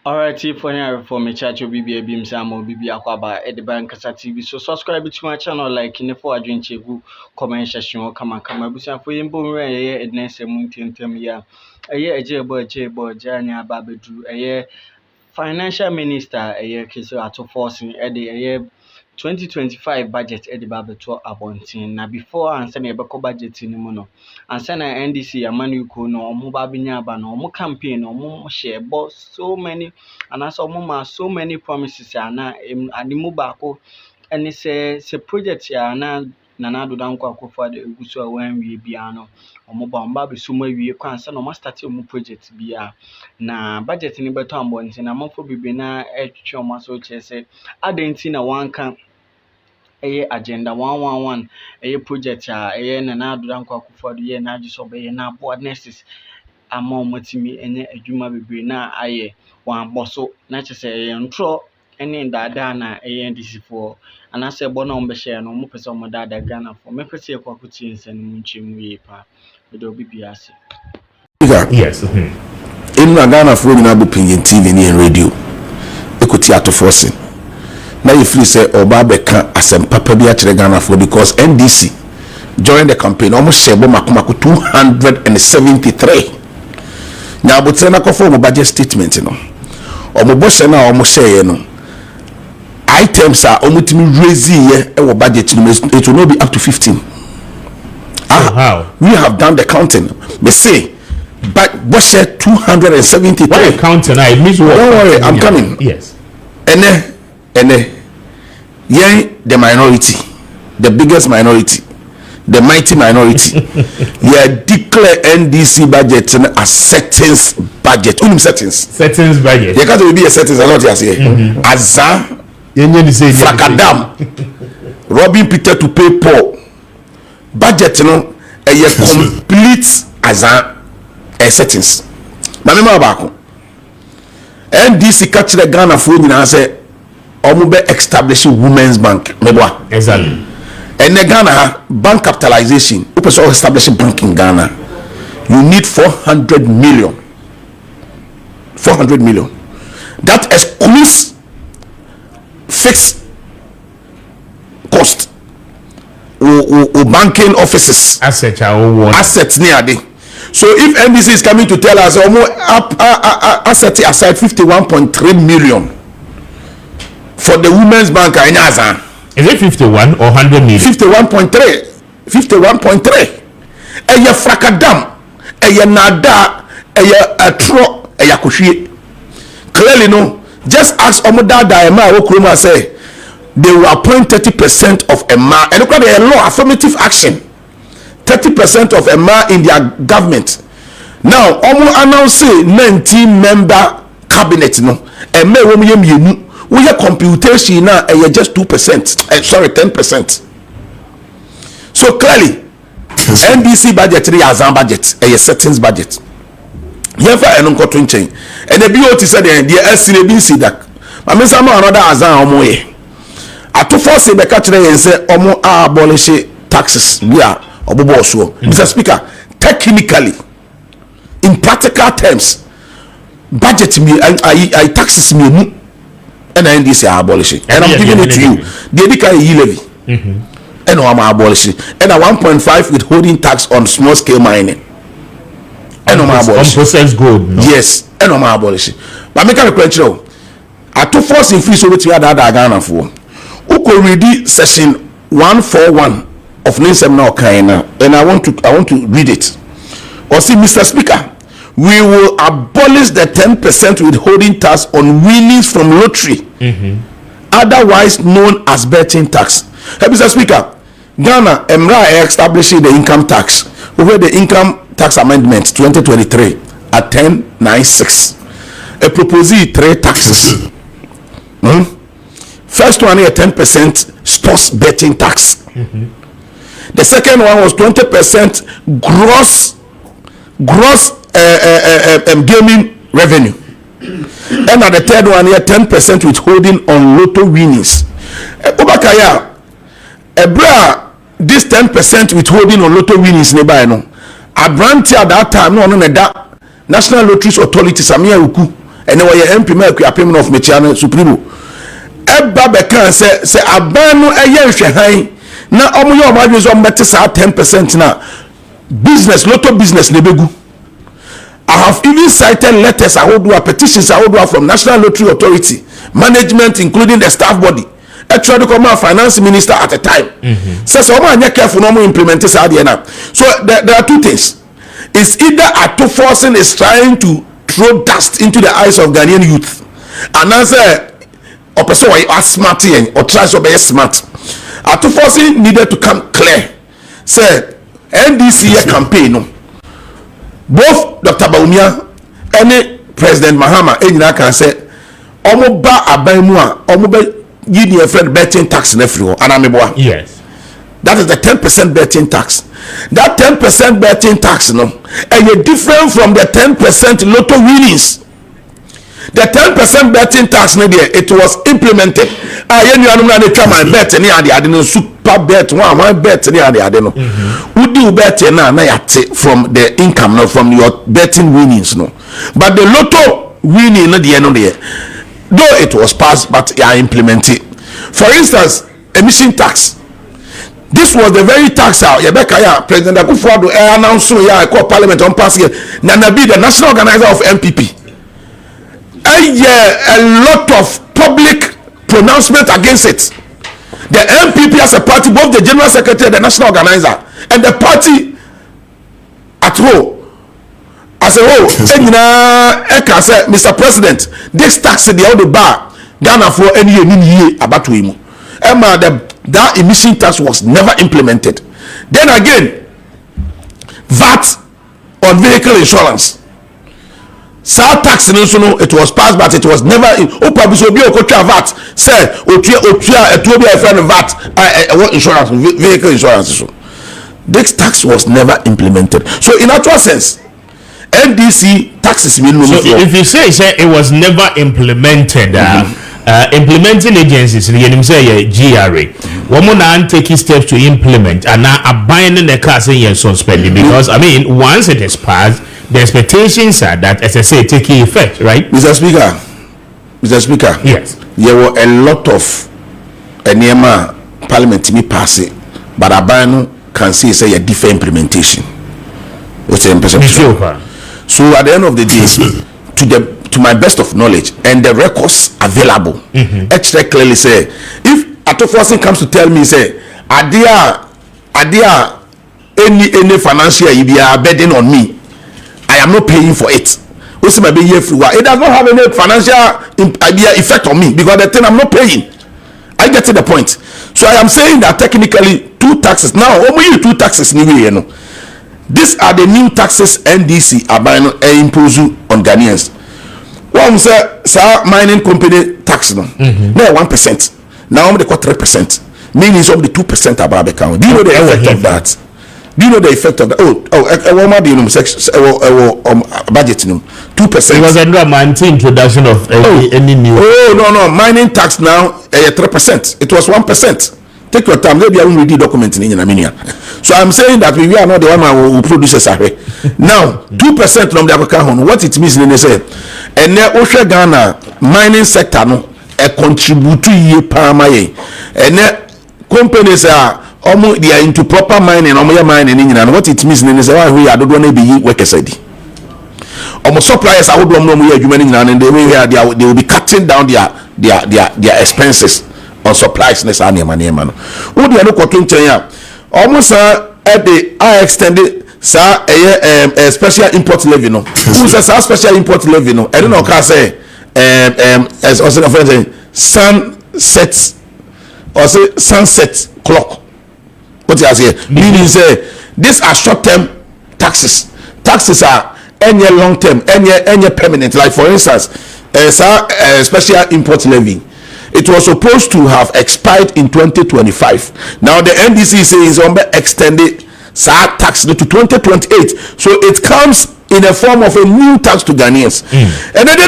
Alright, for now, for me, chat your BB beam Samo BB Aquaba at the Bank TV. So subscribe to my channel, like in the 4 drink chegu, comment section, come and busan for him, boom, a next mountain ya. A year a jabo, Jania Babadu, a year financial minister, a year case out of Forson, a year 2025 budget at the Babato Abontin. Now before answer me about budget in the mono. And send an NDC a manu no more babinya ban or more campaign or more share but so many and as so many promises and the mobile and it's a project ya na do down for the Guso when we be ano or mobile baby sumo we can send or start your project be na budget in the better ones and I'm for be na choma so say I didn't see na one can agenda 111 project na do dan kwa for the na just obey na board nurses ama matimi enye adwuma bebre na aye wan boso na chese ntro ene dada na NDC for anase bo na ombe share no mo pese mo dada Ghana for me pese kwa kuti nsen mu nchemu ye pa be do bibia ase. Yes. In Ghana for na bu pingin TV ni radio ekuti ato Forson na you feel say oba beka asem papa bi a kire Ghana for because NDC during the campaign almost share bo makomako 273 na abotre na kofo mo budget statement no omo bo share na omo share no items are omutimi raise ye e wo budget no it will not be up to 15. How we have done the counting me say but what share 273 why counting now it means what? Don't worry, I'm coming. Yes. And yeah, the minority, the biggest minority, the mighty minority. Yeah, declare NDC budget as settings budget. Settings budget. You can't be a settings a lot here. Azan, Flakadam, Robin Peter to pay Paul. Budget, a complete Azan settings. Mamma Bako. NDC catch the Ghana for me and say Omube establishing Women's Bank. Exactly. And the Ghana bank capitalization. Open so establishing bank in Ghana. You need 400 million. 400 million. That excludes fixed cost. Or banking offices. Assets near day. So if NDC is coming to tell us asset aside 51.3 million for the Women's Bank in Azan. Is it 51 or 100 million? 51.3. 51.3. Eya frakadam, eya nada, eya atro, eya kushie. Clearly no. Just ask Omodada Emma Okroma say they will appoint 30% of Emma and look at the law affirmative action. 30% of Emma in their government. Now, almost announce 19 member cabinet no. Emma we have computation now just 2%. Sorry, 10%. So clearly, NDC budget is a budget, a settings budget. Here for an uncle chain. And the BOT said the SCB that. I mean, some another Azan Omoe. At to force the catcher and say Omo abolish taxes. Yeah. Mr. Speaker, technically, in practical terms, budget me I taxes me and NDC are abolishing. And I'm giving it to you. The Edika levy. And I'm abolishing. And a 1.5 withholding tax on small scale mining. And I'm abolishing. Processed gold. No? Yes, and I'm abolishing. But make a question. I took force in free so which we had Ghana for. Who could read section 141 of Ninsem now Kaina, and I want to read it. Or see, Mr. Speaker, we will abolish the 10% withholding tax on winnings from lottery, otherwise known as betting tax. Hey, Mr. Speaker, Ghana Emra establishing the income tax over the income tax amendment 2023 at 1096. A proposal 3 taxes. First one here 10% sports betting tax. The second one was 20% gross gaming revenue. And at the third one here 10% withholding on lotto winnings. Obakaya, this 10% withholding on lotto winnings nearby no. A branch at that time no that National Lotteries Authority Samia Uku ene wo ye MP ma akuapem of Mechiano Supremo eba be kan se aban no eye nhwehan na omo ye omo adwe so mbete sa 10% na business lotto business le begu. I have even cited letters petitions from National Lottery Authority management, including the staff body. Actually, the finance minister at the time says, "Oh man, careful, no more implement this idea now." So there are two things. It's either Forson is trying to throw dust into the eyes of Ghanaian youth, and answer or person or smart or tries to be smart. Forson needed to come clear. Say NDC campaign no. Both Dr. Baumia and President Mahama can say, "Omo ba aban mu a omo be give a friend betting tax in everywhere." Yes. That is the 10% betting tax. That 10% betting tax, no, and different from the 10% lotto winnings. The 10% betting tax, it was implemented. My bet super bet one bet would do better now from the income, not from your betting winnings, no. But the lotto winning at the end of the year, though it was passed, but they are implemented. For instance, emission tax. This was the very tax out. President Akufo-Addo announced I call Parliament on pass here. Nanabi, the national organizer of MPP. A lot of public pronouncement against it. The MPP as a party, both the general secretary and the national organizer, and the party at whole as a whole. Mr. President, this tax the other bar Ghana for any year about to him. That emission tax was never implemented. Then again, VAT on vehicle insurance. Sa tax it was passed, but it was never VAT. Say VAT insurance, vehicle insurance. This tax was never implemented. So in actual sense, NDC taxes minimum. So if you say it was never implemented, implementing agencies, say GRA, women taking steps to implement and now abandoning the car saying suspended, because I mean once it is passed, the expectations are that, as I say, taking effect, right? Mr. Speaker. Yes. There were a lot of Enema Parliament to be passed, but Abano can say a different implementation. What's the perception? So at the end of the day, to my best of knowledge and the records available, extra clearly say, if Forson comes to tell me, say, Adia, any financial you be a burden on me, I am not paying for it. It does not have any financial effect on me because the thing I'm not paying. I get to the point. So I am saying that technically two taxes now. Only two taxes you know. These are the new taxes NDC are imposing on Ghanaians. One say mining company tax no. Now 1%. Now they got 3%. Meaning some the 2% above the count. Do you know the effect of that? Do you know the effect of that? Budget 2%. It was under introduction of any new. No. Mining tax now 3%. It was 1%. Take your time. Maybe I won't read the document in Indonesia. So I'm saying that we are not the one who produces now 2% from the account. What it means in say, and the Ghana mining sector no contribute to ye palmaye, and companies are. They are into proper mining, mining, and what it means is why we are don't want to be workers. Almost suppliers are and they will be cutting down their expenses on supplies. Almost at the I extended a special import levy. No, who's a special import levy? No, I don't know. Can say as also a friend sunset or say sunset clock. What you say? Meaning say these are short-term taxes. Taxes are any long-term, any permanent. Like for instance, special import levy. It was supposed to have expired in 2025. Now the NDC says extended tax to 2028. So it comes in the form of a new tax to Ghanaians. And then